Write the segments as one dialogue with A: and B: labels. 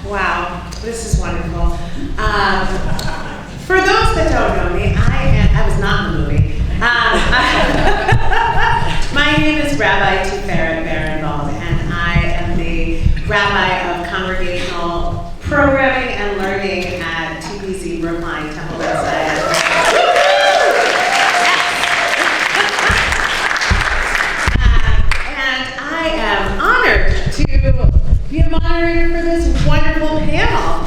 A: Wow, this is wonderful. For those that don't know me, I was not in the movie. My name is Rabbi Tiferet Berenbaum, and I am the Rabbi of Congregational Programming and Learning at TPZ Brookline Temple Messiah. And I am honored to be a moderator for this wonderful panel.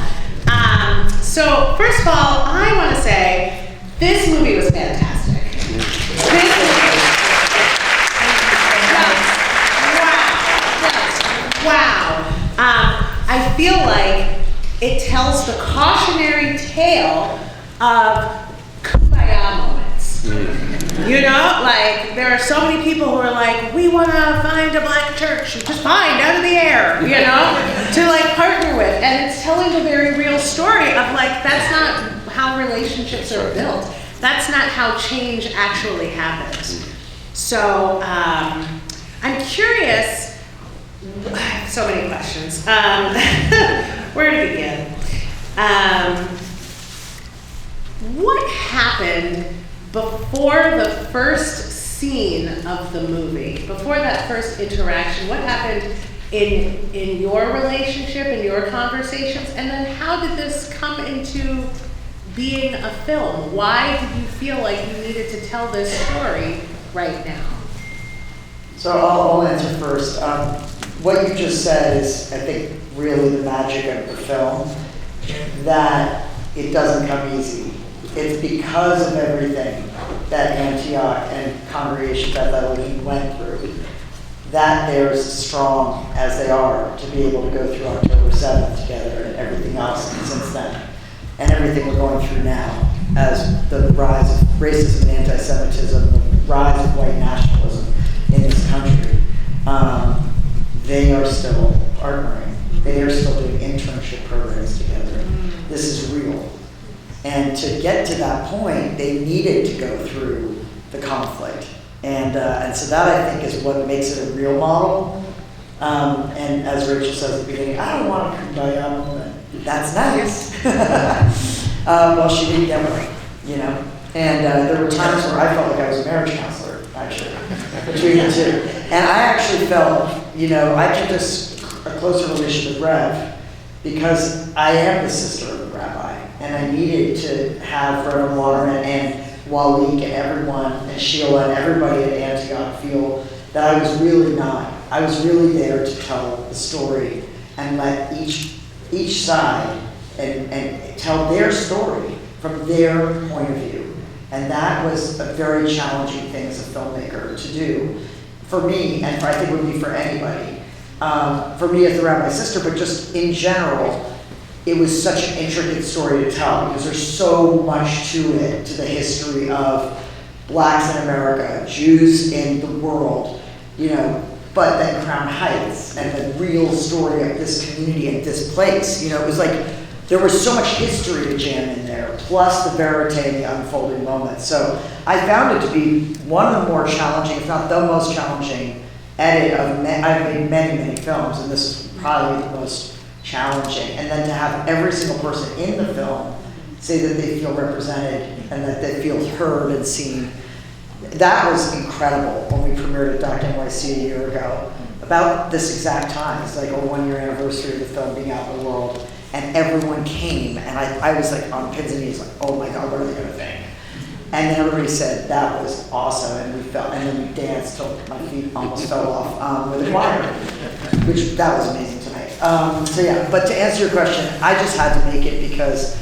A: So first of all, I want to say this movie was fantastic. Wow. I feel like it tells the cautionary tale of kumbaya moments. You know, like there are so many people who are like, we want to find a black church, just find out of the air, you know, to like partner with. And it's telling a very real story of like, that's not how relationships are built. That's not how change actually happens. So I'm curious, I have so many questions. Where to begin? What happened before the first scene of the movie, before that first interaction? What happened in your relationship, in your conversations, and then how did this come into being a film? Why did you feel like you needed to tell this story right now?
B: So I'll answer first. What you just said is, I think, really the magic of the film, that it doesn't come easy. It's because of everything that Antioch and Congregation Beth Elohim went through that they're as strong as they are to be able to go through October 7th together and everything else since then, and everything we're going through now as the rise of racism and anti-Semitism, the rise of white nationalism in this country. They are still partnering. They are still doing internship programs together. This is real. And to get to that point, they needed to go through the conflict. And so that, I think, is what makes it a real model. And as Rachel says at the beginning, I don't want to kumbaya moment. That's nice. Well, she didn't get one, you know. And there were times where I felt like I was a marriage counselor, actually, between the two. And I actually felt, you know, I took a closer relationship with Rev because I am the sister of the rabbi. And I needed to have Reverend Waterman and Walik and everyone, and Sheila and everybody at Antioch feel that I was really not. I was really there to tell the story and let each side and tell their story from their point of view. And that was a very challenging thing as a filmmaker to do for me, and I think it would be for anybody. For me as the rabbi's sister, but just in general, it was such an intricate story to tell because there's so much to it, to the history of blacks in America, Jews in the world, you know, but then Crown Heights and the real story of this community and this place. You know, it was like there was so much history to jam in there, plus the verite and the unfolding moments. So I found it to be one of the more challenging, if not the most challenging edit of I've made many, many films, and this is probably the most challenging. And then to have every single person in the film say that they feel represented and that they feel heard and seen. That was incredible when we premiered at Dr. NYC a year ago. About this exact time, it's like a 1-year anniversary of the film being out in the world, and everyone came, and I was like on pins and needles, like, oh my God, what are they gonna think? And then everybody said that was awesome, and then we danced till my feet almost fell off with the choir, which that was amazing tonight. So yeah, but to answer your question, I just had to make it because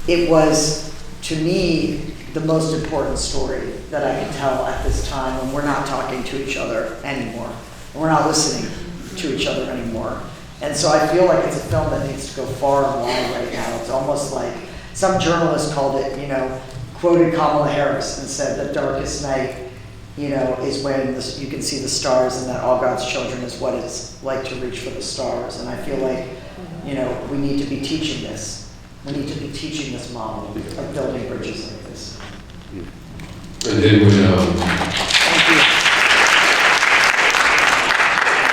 B: it was, to me, the most important story that I can tell at this time when we're not talking to each other anymore. And we're not listening to each other anymore. And so I feel like it's a film that needs to go far and wide right now. It's almost like some journalist called it, you know, quoted Kamala Harris and said the darkest night, you know, is when you can see the stars, and that all God's children is what it's like to reach for the stars. And I feel like, you know, we need to be teaching this. We need to be teaching this model of building bridges like this.
C: And then when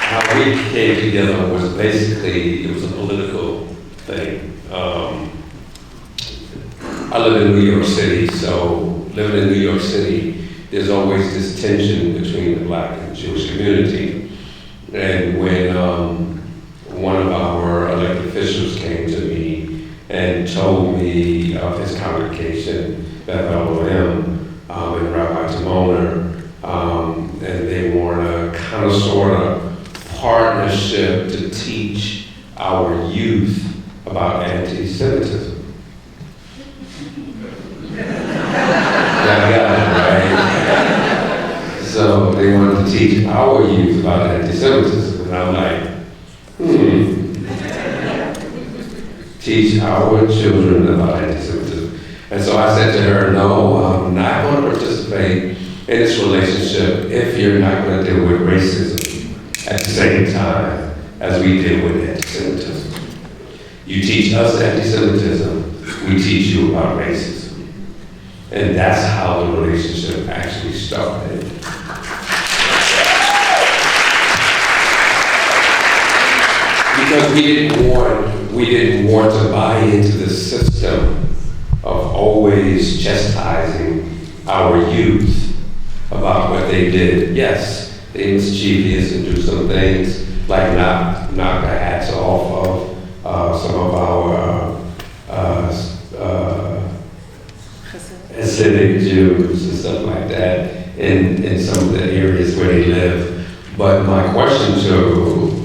C: how we came together was basically, it was a political thing. I live in New York City, so living in New York City, there's always this tension between the Black and Jewish community. And when one of our elected officials came to me and told me of his congregation, BJFF, and Rabbi Timoner, and they wanted a kind of sort of partnership to teach our youth about anti-Semitism. Right? So they wanted to teach our youth about anti-Semitism, and I'm like, teach our children about anti-Semitism. And so I said to her, no, I'm not going to participate in this relationship if you're not going to deal with racism at the same time as we deal with anti-Semitism. You teach us anti-Semitism, we teach you about racism. And that's how the relationship actually started. Because we didn't want to buy into the system of always chastising our youth about what they did. Yes, they mischievous and do some things like knock the hats off of some of our Hasidic Jews and stuff like that in some of the areas where they live. But my question to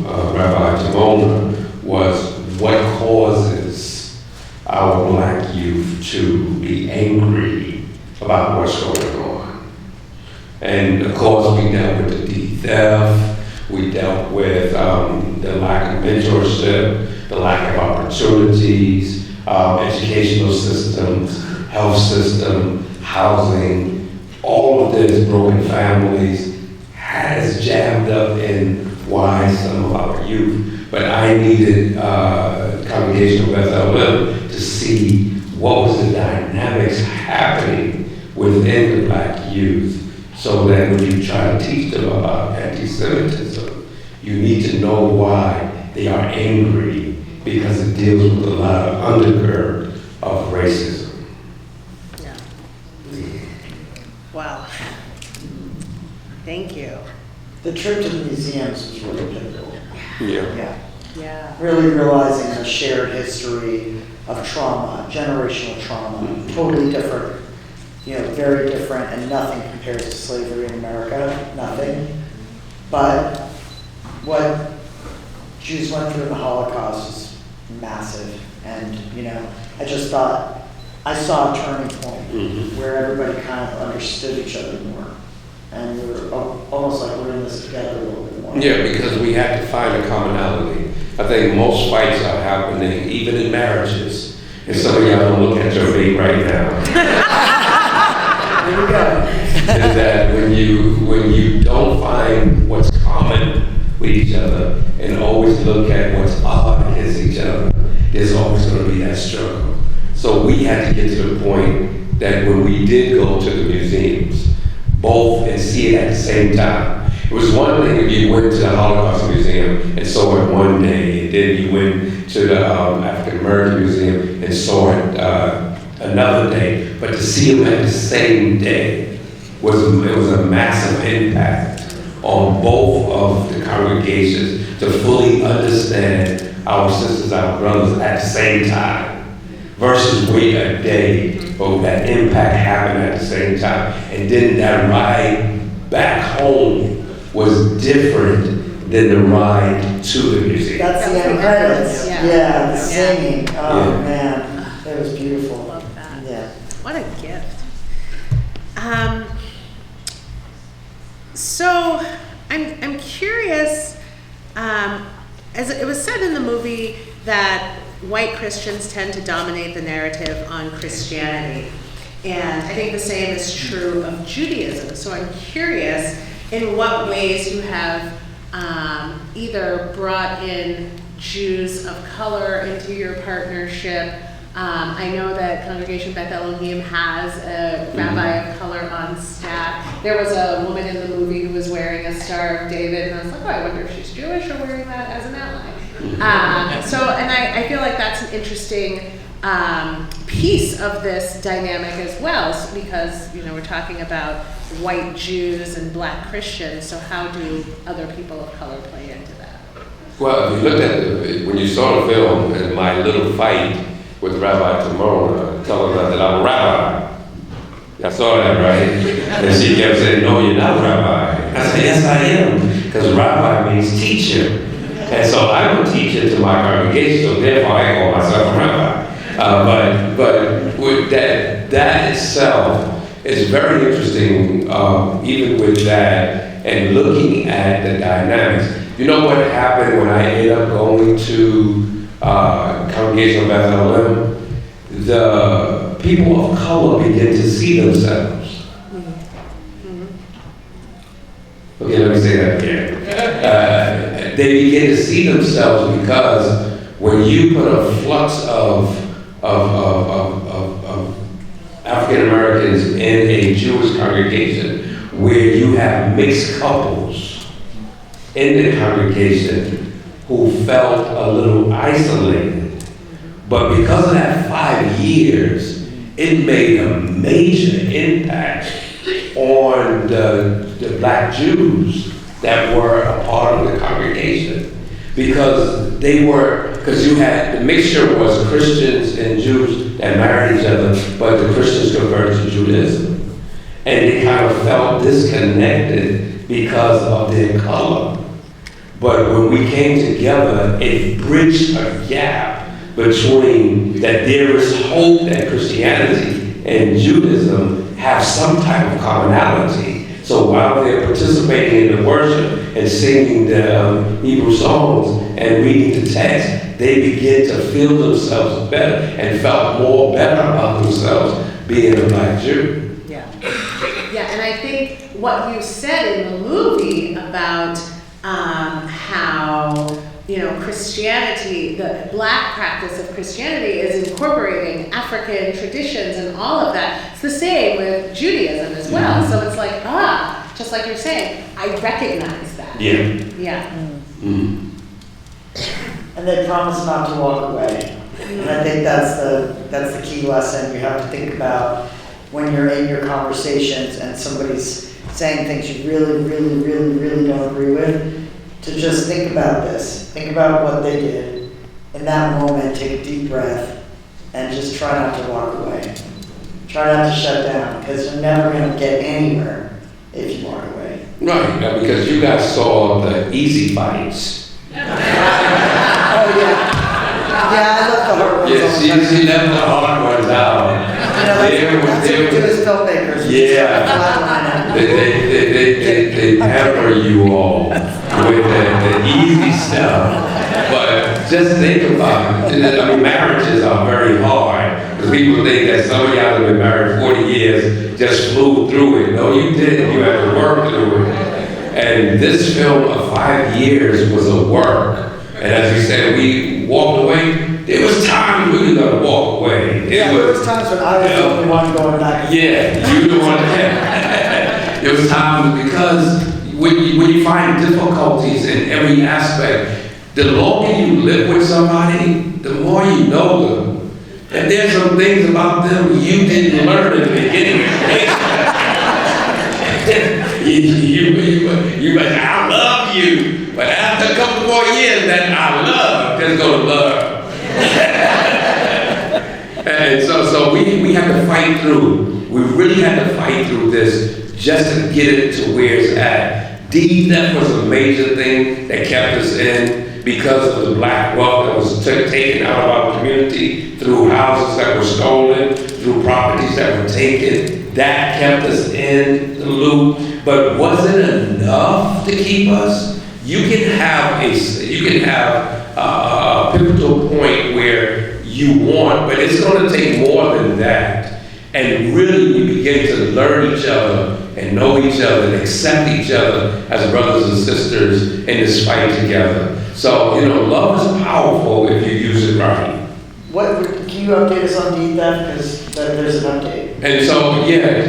C: Rabbi Timoner was, what causes our Black youth to be angry about what's going on? And of course, we dealt with the theft, we dealt with the lack of mentorship, the lack of opportunities, educational systems, health system, housing, all of this, broken families, has jammed up in why some of our youth. But I needed Congregational BJFF to see what was the dynamics happening within the Black youth, so that when you try to teach them about anti-Semitism, you need to know why they are angry, because it deals with a lot of undercurrent of racism.
A: Wow. Thank you.
B: The trip to the museums was really pivotal.
C: Yeah.
A: Yeah.
B: Really realizing a shared history of trauma, generational trauma, totally different, very different, and nothing compares to slavery in America, nothing. But what Jews went through in the Holocaust was massive. And, I just thought, I saw a turning point where everybody kind of understood each other more. And we were almost like we're in this together a little bit more.
C: Yeah, because we had to find a commonality. I think most fights are happening, even in marriages. And some of y'all don't look at your mate right now.
B: Here we go.
C: Is that when you don't find what's common with each other and always look at what's odd against each other, there's always going to be that struggle. So we had to get to the point that when we did go to the museums, both and see it at the same time. It was one thing if you went to the Holocaust Museum and saw it one day, and then you went to the African American Museum and saw it another day. But to see them at the same day was a massive impact on both of the congregations to fully understand our sisters, our brothers at the same time. Versus wait a day, but that impact happened at the same time. And then that ride back home was different than the ride to the museum.
B: That's the end credits.
A: Yeah.
B: The singing. Oh,
C: Yeah.
B: man. That was beautiful.
A: Love that.
B: Yeah.
A: What a gift. So I'm curious, as it was said in the movie that white Christians tend to dominate the narrative on Christianity. And I think the same is true of Judaism. So I'm curious in what ways you have either brought in Jews of color into your partnership. I know that Congregation Beth Elohim has a rabbi of color on staff. There was a woman in the movie who was wearing a Star of David, and I was like, oh, I wonder if she's Jewish or wearing that as an ally. And I feel like that's an interesting piece of this dynamic as well, because we're talking about white Jews and black Christians. So how do other people of color play into that?
C: Well, if you looked at when you saw the film and my little fight with Rabbi Timoner, telling her that I'm a rabbi. I saw that, right? And she kept saying, "No, you're not a rabbi." I said, "Yes, I am, because rabbi means teacher." And so I'm a teacher to my congregation, so therefore I call myself a rabbi. But with that itself is very interesting, even with that, and looking at the dynamics. You know what happened when I ended up going to Congregation of Bethlehem? The people of color begin to see themselves. Okay, let me say that again. They begin to see themselves because when you put a flux of African Americans in a Jewish congregation where you have mixed couples in the congregation who felt a little isolated, but because of that 5 years, it made a major impact on the black Jews that were a part of the congregation. Because you had, the mixture was Christians and Jews that married each other, but the Christians converted to Judaism. And they kind of felt disconnected because of their color. But when we came together, it bridged a gap between that there is hope that Christianity and Judaism have some type of commonality. So while they're participating in the worship and singing the Hebrew songs and reading the text, they begin to feel themselves better and felt more better about themselves being a black Jew.
A: Yeah, and I think what you said in the movie about how Christianity, the black practice of Christianity is incorporating African traditions and all of that. It's the same with Judaism as well. So it's like, just like you're saying, I recognize that. Yeah.
B: And they promise not to walk away. And I think that's the key lesson you have to think about when you're in your conversations and somebody's saying things you really, really, really, really don't agree with. To just think about this. Think about what they did. In that moment, take a deep breath and just try not to walk away. Try not to shut down, because you're never going to get anywhere if you walk away.
C: Right, because you guys saw the easy fights.
B: Oh, yeah. Yeah, I love the hard ones.
C: Yeah, she left the hard ones out.
B: That's what we do as filmmakers.
C: Yeah. They hammer you all with the easy stuff. But just think about it. I mean, marriages are very hard. Because people think that some of y'all have been married 40 years, just flew through it. No, you didn't. You had to work through it. And this film of 5 years was a work. And as you said, we walked away. There was times we were gonna walk away.
B: There was times when I was the only one going back.
C: Yeah, you were the one. There was times because when you find difficulties in every aspect, the longer you live with somebody, the more you know them. And there's some things about them you didn't learn in the beginning. You might say, I love you, but after a couple more years, that I love just go to love. And so we had to fight through. We really had to fight through this just to get it to where it's at. Deed theft was a major thing that kept us in because of the black wealth that was taken out of our community through houses that were stolen, through properties that were taken. That kept us in the loop. But was it enough to keep us? You can have a pivotal point where you want, but it's going to take more than that. And really, we begin to learn each other and know each other and accept each other as brothers and sisters in this fight together. So, love is powerful if you use it right.
B: Can you update us on deed theft? Because there's an update.
C: And so,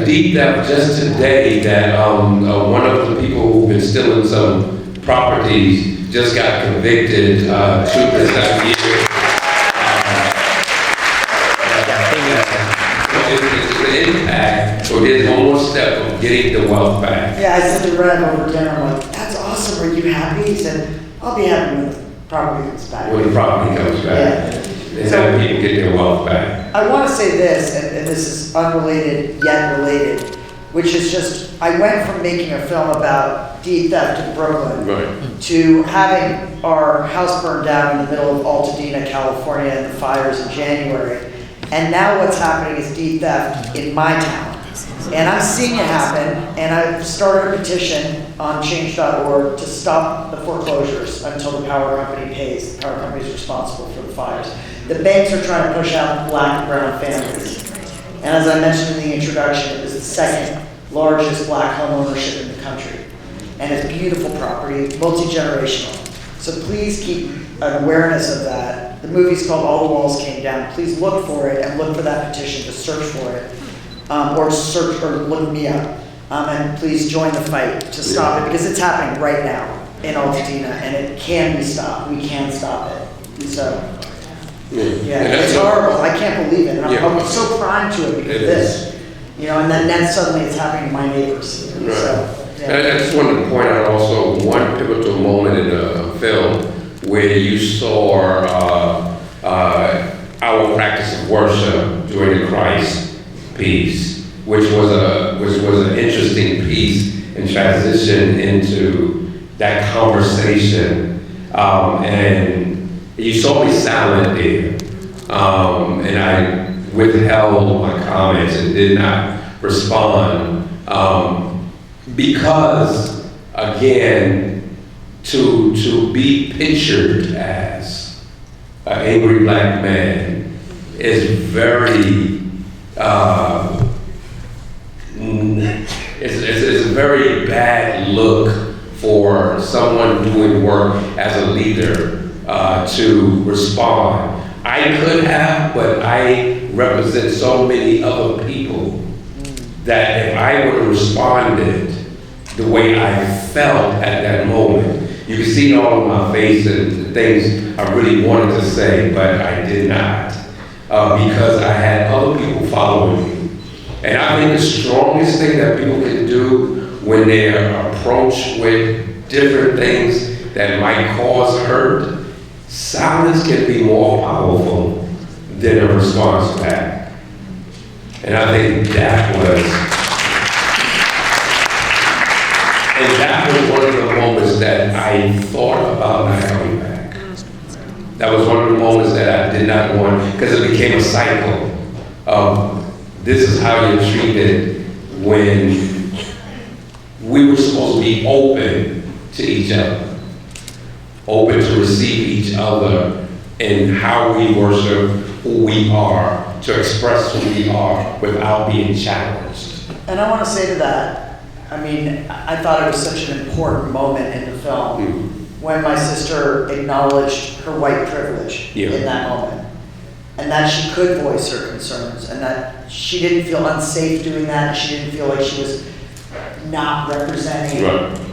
C: deed theft just today that one of the people who've been stealing some properties just got convicted 2 consecutive years. So there's one more step of getting the wealth back.
B: Yeah, I said to Rev over dinner, I'm like, that's awesome, are you happy? He said, I'll be happy when the property comes back.
C: When the property comes back. And
B: So-
C: then people get their wealth back.
B: I want to say this, and this is unrelated yet related, which is just, I went from making a film about deed theft in Brooklyn
C: Right.
B: to having our house burned down in the middle of Altadena, California, and the fires in January. And now what's happening is deed theft in my town. And I'm seeing it happen, and I've started a petition on change.org to stop the foreclosures until the power company pays. The power company is responsible for the fires. The banks are trying to push out black and brown families. And as I mentioned in the introduction, it was the second largest black home ownership in the country. And it's beautiful property, multi-generational. So please keep an awareness of that. The movie's called All the Walls Came Down. Please look for it and look for that petition to search for it. Or search or look me up. And please join the fight to stop it because it's happening right now in Altadena and it can be stopped. We can stop it. So, yeah, it's horrible. I can't believe it. And I'm so primed to it because of this. You know, and then suddenly it's happening to my neighbors.
C: Right.
B: So, yeah.
C: And I just wanted to point out also one pivotal moment in the film where you saw our practice of worship during the Christ piece, which was an interesting piece and transition into that conversation. And you saw me silent there, and I withheld my comments and did not respond because, again, to be pictured as an angry black man is very it's a very bad look for someone doing work as a leader to respond. I could have, but I represent so many other people that if I would have responded the way I felt at that moment, you can see it all on my face and the things I really wanted to say, but I did not. Because I had other people following me. And I think the strongest thing that people can do when they are approached with different things that might cause hurt, silence can be more powerful than a response back. And I think that was one of the moments that I thought about not coming back. That was one of the moments that I did not want, because it became a cycle. This is how you're treated when we were supposed to be open to each other, open to receive each other in how we worship who we are, to express who we are without being challenged.
B: And I want to say to that, I mean, I thought it was such an important moment in the film when my sister acknowledged her white privilege in that moment. And that she could voice her concerns, and that she didn't feel unsafe doing that, and she didn't feel like she was not representing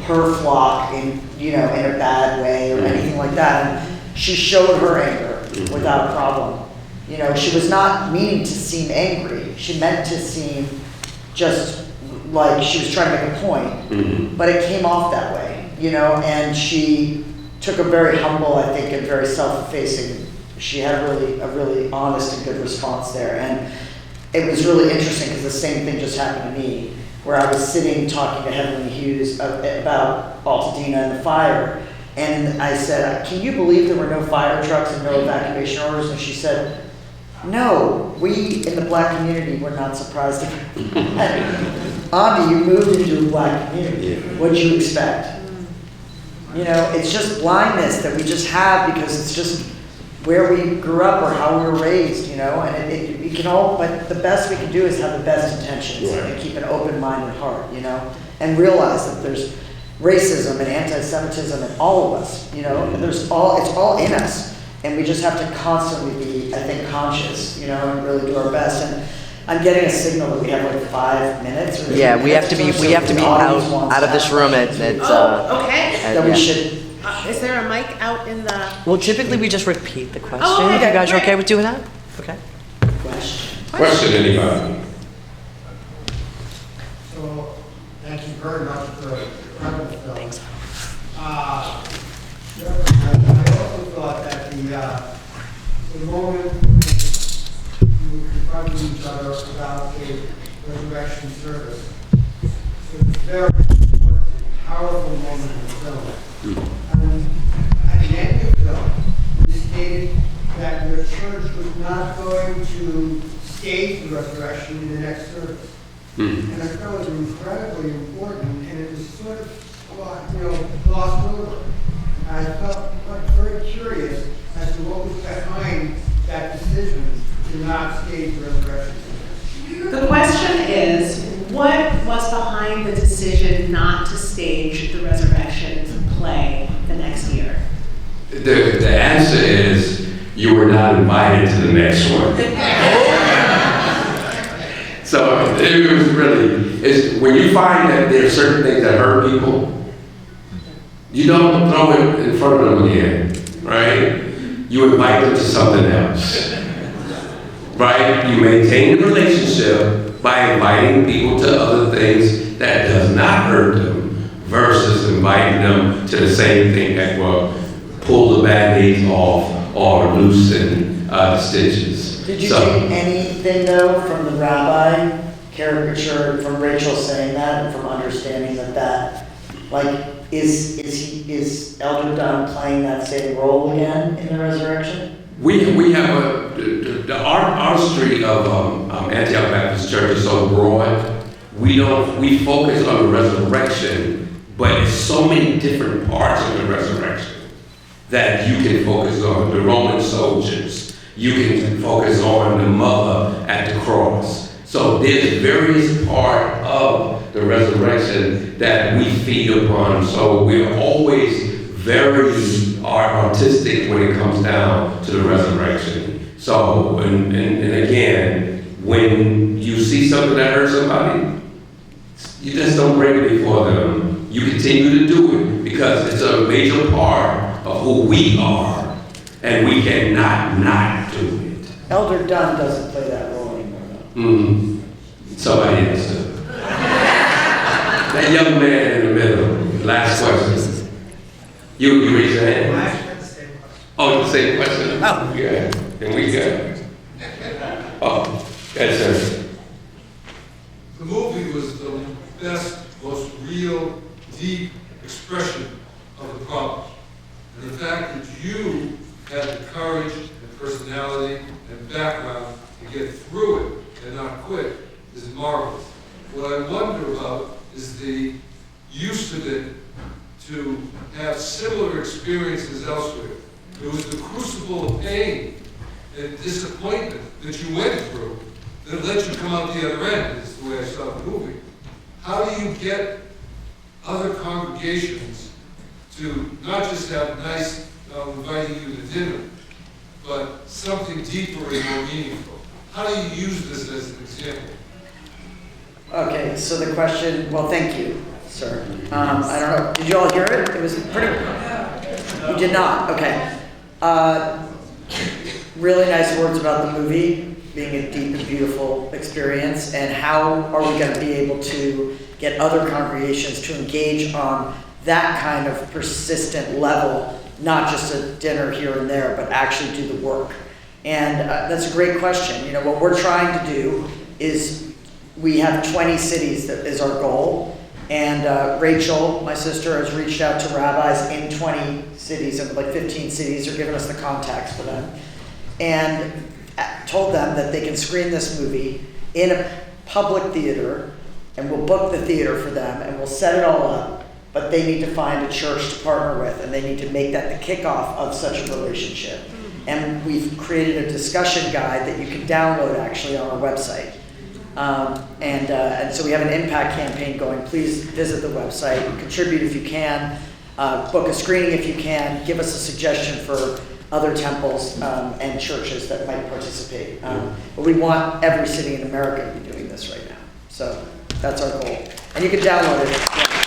B: her flock in a bad way or anything like that. And she showed her anger without a problem. You know, she was not meaning to seem angry. She meant to seem just like she was trying to make a point, but it came off that way, and she took a very humble, I think, and very self-effacing. She had a really honest and good response there. And it was really interesting because the same thing just happened to me, where I was sitting talking to Heavenly Hughes about Altadena and the fire. And I said, can you believe there were no fire trucks and no evacuation orders? And she said, no, we in the black community were not surprised. Ondi, you moved into a black community. What'd you expect? It's just blindness that we just have because it's just where we grew up or how we were raised, and it can all, but the best we can do is have the best intentions and keep an open mind and heart, and realize that there's racism and anti-Semitism in all of us, and it's all in us, and we just have to constantly be, I think, conscious, and really do our best. And I'm getting a signal that we have like 5 minutes.
D: We have to be out of this room at
A: okay.
B: That we should.
A: Is there a mic out in the?
D: Well, typically we just repeat the question.
A: Oh, okay,
D: You guys are
A: great.
D: okay with doing that? Okay.
C: Question, anybody?
E: very much for a incredible film.
D: Thanks.
E: I also thought that the moment when we were confronting each other about the resurrection service was a very important, powerful moment in the film. And at the end of the film, you stated that your church was not going to stage the resurrection in the next service. And I thought it was incredibly important, and it was sort of, glossed over. I felt very curious as to what was behind that decision to not stage the resurrection.
A: The question is, what was behind the decision not to stage the resurrection play the next year?
C: The answer is you were not invited to the next one. So it was really, when you find that there are certain things that hurt people, you don't throw it in front of them again, right? You invite them to something else, right? You maintain the relationship by inviting people to other things that does not hurt them versus inviting them to the same thing that will pull the band-aids off or loosen the stitches.
B: Did you take anything though from the rabbi caricature, from Rachel saying that, and from understanding that is Elder Dunn playing that same role again in the resurrection?
C: We have the artistry of Antioch Baptist Church is so broad. We focus on the resurrection, but it's so many different parts of the resurrection that you can focus on. The Roman soldiers, you can focus on the mother at the cross. So there's various parts of the resurrection that we feed upon. So we're always very artistic when it comes down to the resurrection. So, and again, when you see something that hurts somebody, you just don't bring it before them. You continue to do it because it's a major part of who we are, and we cannot not do it.
B: Elder Dunn doesn't play that role anymore, though.
C: Somebody else does. That young man in the middle, last question. You raise your hand. Oh, the same question? Oh. Yeah, then we go. Oh, that's it.
F: The movie was the best, most real, deep expression of the problem. And the fact that you had the courage and personality and background to get through it and not quit is marvelous. What I wonder about is the use of it to have similar experiences elsewhere. It was the crucible of pain and disappointment that you went through that let you come out the other end, is the way I saw the movie. How do you get other congregations to not just have nice inviting you to dinner, but something deeper and more meaningful? How do you use this as an example?
B: Okay, so the question, well, thank you, sir. I don't know, did you all hear it? It was pretty, you did not, okay. Really nice words about the movie being a deep and beautiful experience, and how are we going to be able to get other congregations to engage on that kind of persistent level, not just a dinner here and there, but actually do the work. And that's a great question. You know, what we're trying to do is, we have 20 cities that is our goal, and Rachel, my sister, has reached out to rabbis in 20 cities, and like 15 cities are giving us the contacts for them, and told them that they can screen this movie in a public theater, and we'll book the theater for them, and we'll set it all up, but they need to find a church to partner with, and they need to make that the kickoff of such a relationship. And we've created a discussion guide that you can download actually on our website. And so we have an impact campaign going. Please visit the website, contribute if you can, book a screening if you can, give us a suggestion for other temples and churches that might participate. But we want every city in America to be doing this right now. So that's our goal. And you can download it. Yeah.